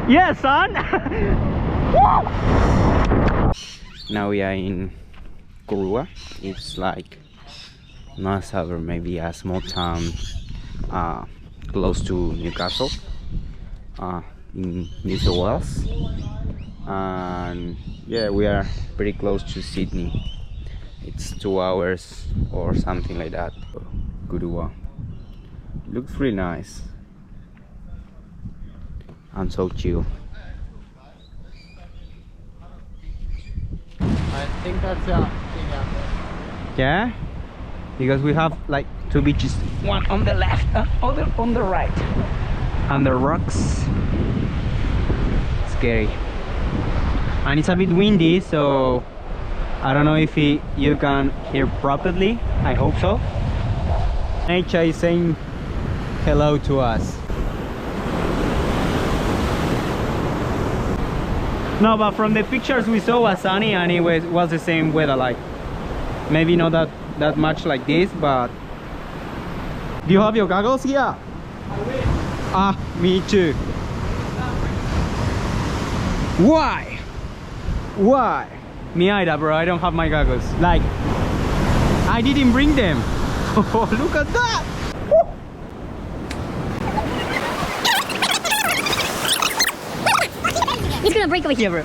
Yeah, son. Now we are in Karuah. It's like Newcastle, maybe a small town close to Newcastle, in New South Wales. And yeah, we are pretty close to Sydney. It's 2 hours or something like that. Karuah looks really nice and so chill. I think that's Yeah, because we have like 2 beaches, one on the left, other on the right, and the rocks. Scary, and it's a bit windy, so I don't know if you can hear properly. I hope so. Nature is saying hello to us. No, but from the pictures we saw was sunny, and it was the same weather, like maybe not that much like this, but do you have your goggles here? I wish. Ah, me too. Why? Me either, bro. I don't have my goggles. Like, I didn't bring them. Oh, look at that. It's gonna break over here, bro.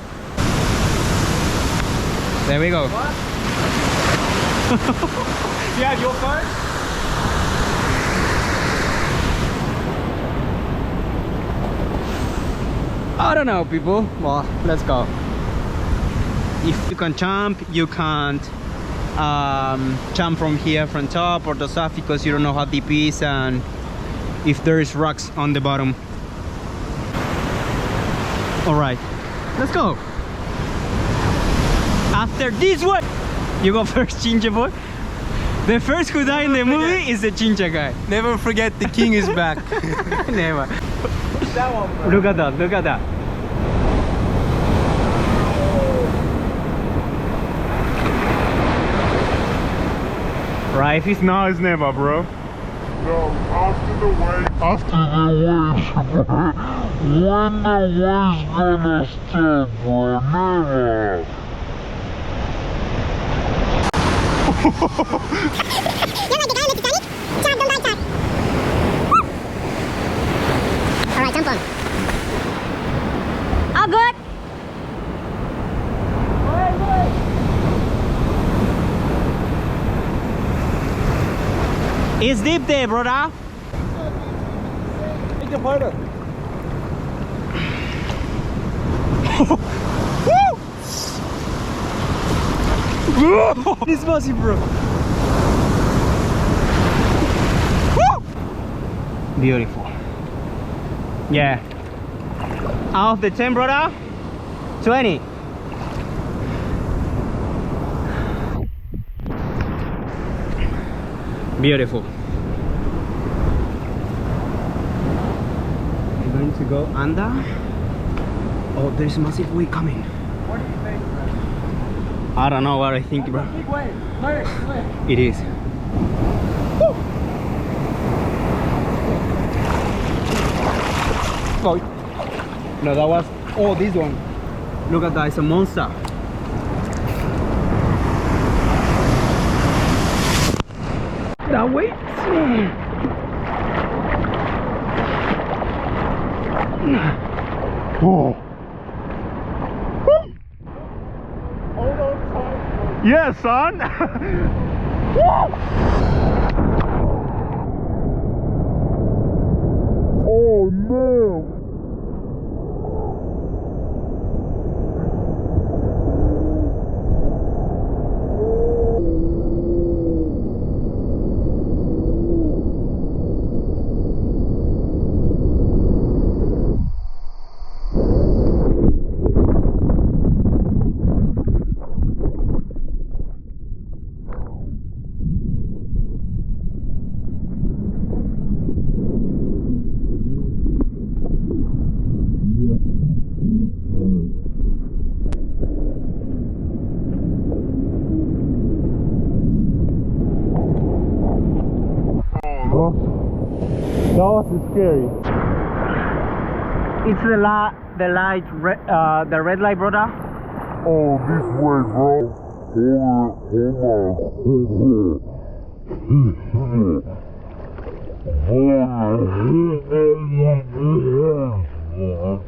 There we go. What? You have your phone? I don't know, people. Well, let's go. If you can jump, you can't jump from here from top or the stuff, because you don't know how deep it is and if there is rocks on the bottom. All right, let's go. After this one, you go first, Chincha boy. The first who died in the movie is the Chincha guy. Never forget the king is back. Never. That one, bro. Look at that, look at that. Right, if it's now, it's never, bro. No, after the wave, when the wave's gonna stop, remember. Alright, jump on. All good. It's deep there, brother. Take the photo. It's massive, bro. Beautiful. Yeah. Out of the 10, brother, 20. Beautiful. I'm going to go under. Oh, there's a massive wave coming. What do you think, bro? I don't know what I think, bro. Big wave. Look. It is. Oh. No, that was. Oh, this one. Look at that, it's a monster. That way. Oh. Hold on tight. Yeah, son. Oh no. That was scary. It's the red light, brother. Oh, this way, bro. Hold on.